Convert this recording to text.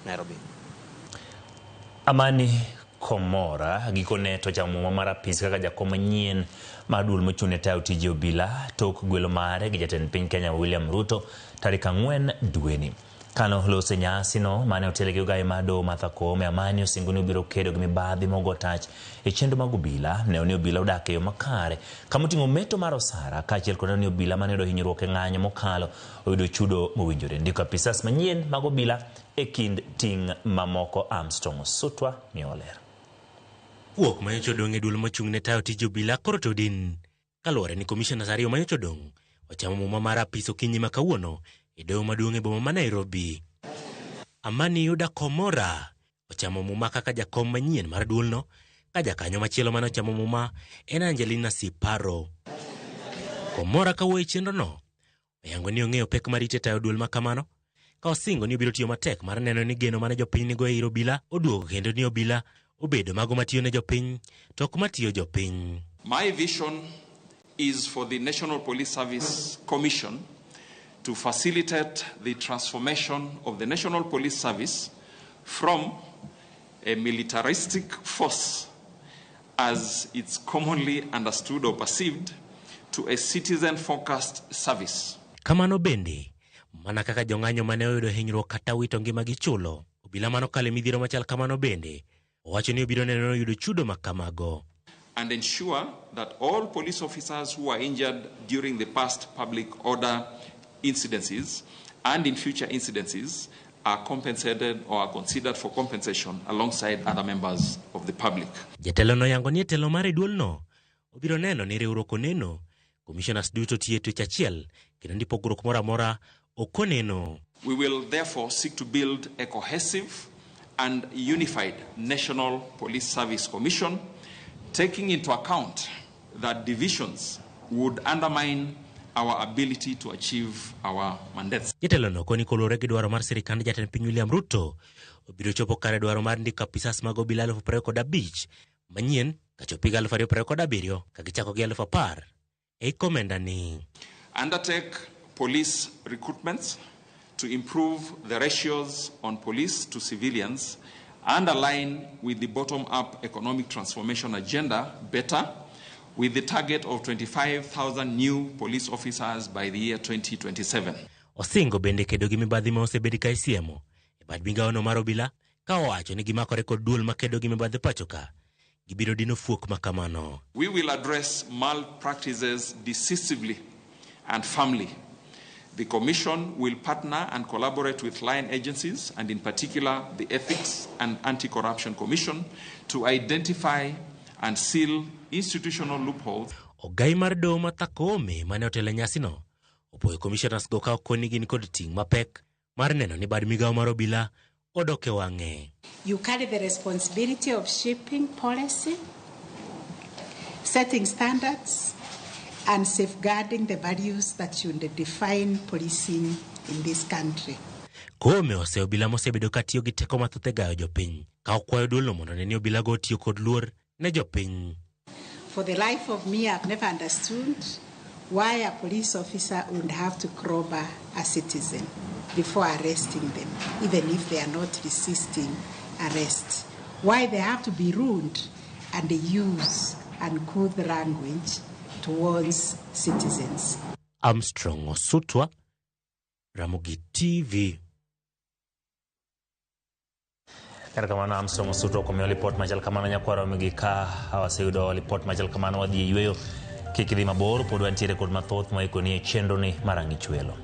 Nairobi. Amani Komorra gikone to muma mar apis kaka jakom manyien mar duol mochung'ne tayo tije obila tok gwelo mare gi jatend piny Kenya William Ruto tarik 4 dweni. Kano lose nyasino mane otele gi ogai mar doho Martha Koome, Amani osingo ni obiro kedo gi mibadhi mogo tach e chenro mag obila. Ne oni obila odak e yo makare kama oting'o meto mar osara kaachiel kod ni obila mane oyudo hinyruok e ng'anyo mokalo oyudo chudo mowinjore. Ndiko apisas manyien mag obila e kind ting' mamoko. Armstrong Osutwa mioler. Wuok manyocha odong' e duol mochung'ne tayo tije obila koro to din. Kaluwore ni komisionas ariyo manyocha odong' ochamo muma mar apis okinyi ma kawuono e doho maduong' e boma ma Nairobi. Amani Komorra ochamo muma kaka jakom manyien mar duolno, ka jakanyo machielo mane ochamo muma en Angelina Siparo. Komorra kawuoyo e chenrono oyango ni ong'eyo pek mar ite tayo duol makamano, ka osingo ni obiro tiyo matek mar neno ni geno mane jopiny nigo e ir obila oduogo, kendo ni obila obedo mago matiyo ne jopiny to ok matiyo jopiny. My vision is for the National Police Service Commission to facilitate the transformation of the National Police Service from a militaristic force, as it's commonly understood or perceived, to a citizen-focused service. Kamano bende, mana kaka jong'anyo mane oyudo hinyruok kata wito ngimagi chulo, obila mano kale midhiero machal kamano bende owacho ni obiro neno yudo chudo makamago. And ensure that all police officers who were injured during the past public order incidences and in future incidences are compensated or are considered for compensation alongside other members of the public. Jatelo no yango ni telo mare duolno obiro neno ni riwruok oneno commissioners duto tiyo tich achiel kendo ndi pogruok moro amora okoneno. We will therefore seek to build a cohesive and unified National Police Service Commission, taking into account that divisions would undermine our ability to achieve our mandates. Jatelo no koni kolore gi dwaro mar sirikand jatend piny William Ruto obiro chopo kare dwaro mar ndiko apisas mag obila 2025 manyien kachopo 2027 ka gichako gi 10,000 e komenda ni. Undertake police recruitments to improve the ratios on police to civilians and align with the bottom-up economic transformation agenda better, with the target of 25,000 new police officers by the year 2027. Osingo bende kedo gi mibadhi ma osebedi ka isiemo e bad migawono mar obila, ka owacho ni gimakore kod duol makedo gi mibadhi pachoka gibiro dino fuok makamano. We will address malpractices decisively and firmly. The Commission will partner and collaborate with line agencies, and in particular the Ethics and Anti-Corruption Commission, to identify and seal institutional loopholes. Ogai mar doho Martha Koome mane otele nyasino opoyo commissioners go ka okoni gin kod ting' mapek mar neno ni bad migawo mar obila odoke wang'e. You carry the responsibility of shaping policy, setting standards, and safeguarding the values that should define policing in this country. Koome ose obila mosebedo katiyo gi teko mathoth e gayo jopiny, ka okwayo duolno mondo ne ni obila go tiyo kod luor ne jopiny. For the life of me, I've never understood why a police officer would have to crowbar a citizen before arresting them, even if they are not resisting arrest. Why they have to be rude and use uncouth language towards citizens. Armstrong Osutwa, Ramogi TV. Kamano Armstrong Osutwa kwa report machal kamano nyakwaro Ramogi ka awaseyudo report machal kamano wadhi yweyo kik idhi mabor pod wantiere kod mathoth ma ikoni e chenro ni marang'i chwelo.